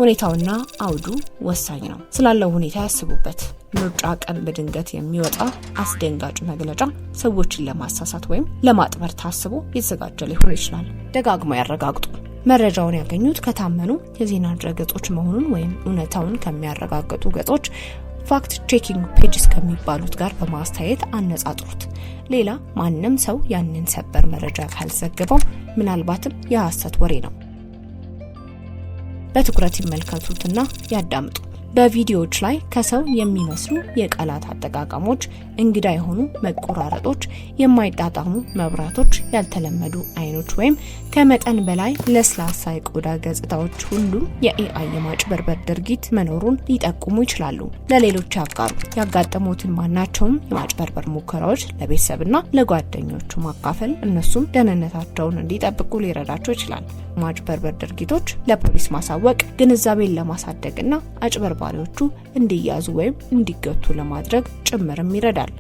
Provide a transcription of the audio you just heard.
ሁኔታውና አውዱ ወሳኝ ነው። ስላለው ሁኔታ ያስቡበት። ምርጫ ቀን በድንገት የሚወጣ አስደንጋጭ መግለጫ ሰዎችን ለማሳሳት ወይም ለማጥመር ታስቦ የተዘጋጀ ሊሆን ይችላል። ደጋግመው ያረጋግጡ። መረጃውን ያገኙት ከታመኑ የዜና ድረገጾች መሆኑን ወይም እውነታውን ከሚያረጋግጡ ገጾች ፋክት ቼኪንግ ፔጅስ ከሚባሉት ጋር በማስተያየት አነጻጽሩት። ሌላ ማንም ሰው ያንን ሰበር መረጃ ካልዘገበው ምናልባትም የሐሰት ወሬ ነው። በትኩረት ይመልከቱትና ያዳምጡ። በቪዲዮዎች ላይ ከሰው የሚመስሉ የቃላት አጠቃቀሞች፣ እንግዳ የሆኑ መቆራረጦች፣ የማይጣጣሙ መብራቶች፣ ያልተለመዱ አይኖች ወይም ከመጠን በላይ ለስላሳ የቆዳ ገጽታዎች ሁሉም የኤአይ የማጭበርበር ድርጊት መኖሩን ሊጠቁሙ ይችላሉ። ለሌሎች ያጋሩ። ያጋጠሙትን ማናቸውም የማጭበርበር ሙከራዎች ለቤተሰብና ለጓደኞቹ ማካፈል እነሱም ደህንነታቸውን እንዲጠብቁ ሊረዳቸው ይችላል። ማጭበርበር ድርጊቶች ለፖሊስ ማሳወቅ ግንዛቤን ለማሳደግና አጭበርባሪዎቹ እንዲያዙ ወይም እንዲገቱ ለማድረግ ጭምርም ይረዳል።